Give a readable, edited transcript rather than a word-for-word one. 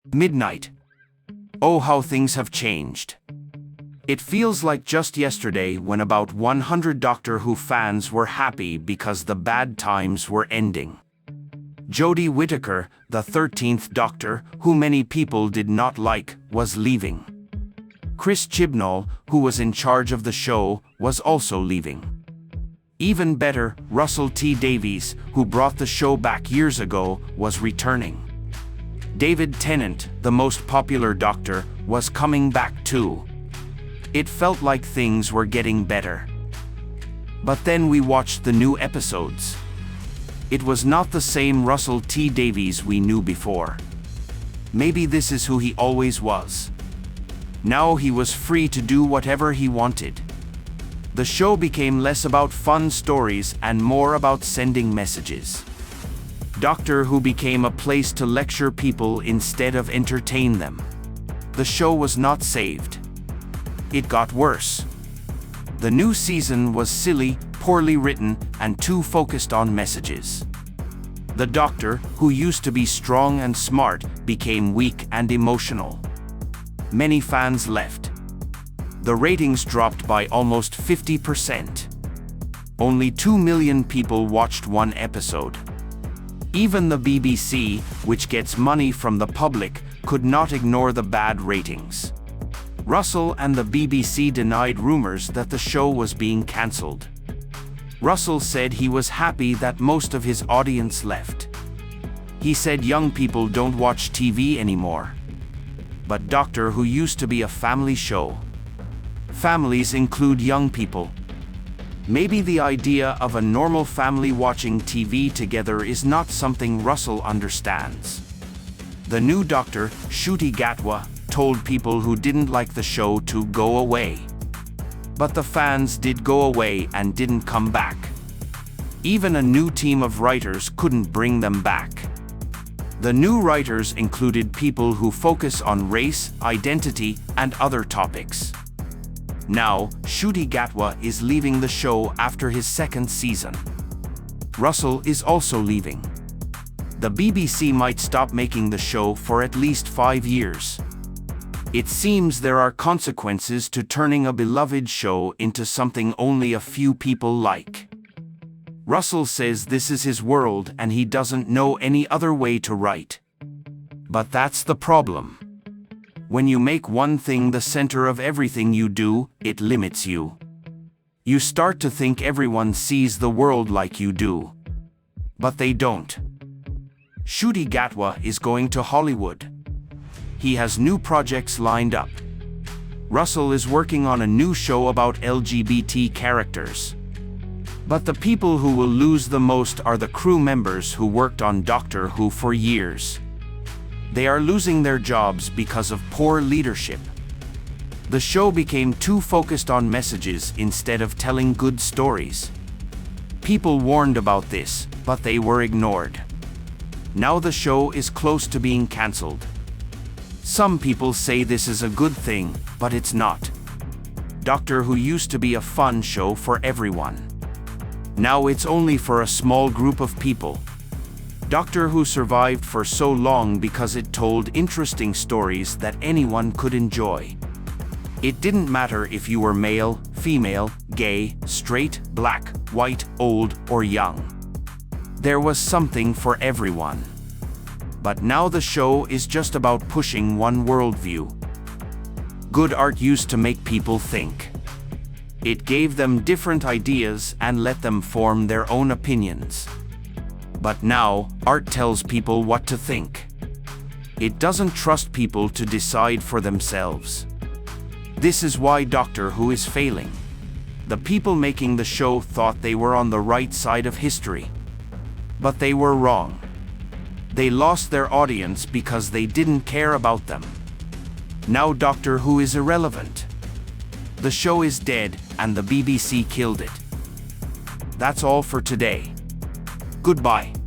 Midnight. Oh, how things have changed. It feels like just yesterday when about 100 Doctor Who fans were happy because the bad times were ending. Jody Whitaker, the 13th Doctor, who many people did not like, was leaving. Chris Chibnall, who was in charge of the show, was also leaving. Even better, Russell T Davies, who brought the show back years ago, was returning. David Tennant, the most popular Doctor, was coming back too. It felt like things were getting better. But then we watched the new episodes. It was not the same Russell T Davies we knew before. Maybe this is who he always was. Now he was free to do whatever he wanted. The show became less about fun stories and more about sending messages. Doctor Who became a place to lecture people instead of entertain them. The show was not saved. It got worse. The new season was silly, poorly written, and too focused on messages. The Doctor, who used to be strong and smart, became weak and emotional. Many fans left. The ratings dropped by almost 50%. Only 2 million people watched one episode. Even the BBC, which gets money from the public, could not ignore the bad ratings. Russell and the BBC denied rumors that the show was being cancelled. Russell said he was happy that most of his audience left. He said young people don't watch TV anymore. But Doctor Who used to be a family show. Families include young people. Maybe the idea of a normal family watching TV together is not something Russell understands. The new Doctor, Ncuti Gatwa, told people who didn't like the show to go away. But the fans did go away and didn't come back. Even a new team of writers couldn't bring them back. The new writers included people who focus on race, identity, and other topics. Now, Ncuti Gatwa is leaving the show after his second season. Russell is also leaving. The BBC might stop making the show for at least 5 years. It seems there are consequences to turning a beloved show into something only a few people like. Russell says this is his world and he doesn't know any other way to write. But that's the problem. When you make one thing the center of everything you do, it limits you. You start to think everyone sees the world like you do. But they don't. Ncuti Gatwa is going to Hollywood. He has new projects lined up. Russell is working on a new show about LGBT characters. But the people who will lose the most are the crew members who worked on Doctor Who for years. They are losing their jobs because of poor leadership. The show became too focused on messages instead of telling good stories. People warned about this, but they were ignored. Now the show is close to being cancelled. Some people say this is a good thing, but it's not. Doctor Who used to be a fun show for everyone. Now it's only for a small group of people. Doctor Who survived for so long because it told interesting stories that anyone could enjoy. It didn't matter if you were male, female, gay, straight, black, white, old, or young. There was something for everyone. But now the show is just about pushing one worldview. Good art used to make people think. It gave them different ideas and let them form their own opinions. But now, art tells people what to think. It doesn't trust people to decide for themselves. This is why Doctor Who is failing. The people making the show thought they were on the right side of history. But they were wrong. They lost their audience because they didn't care about them. Now Doctor Who is irrelevant. The show is dead and the BBC killed it. That's all for today. Goodbye.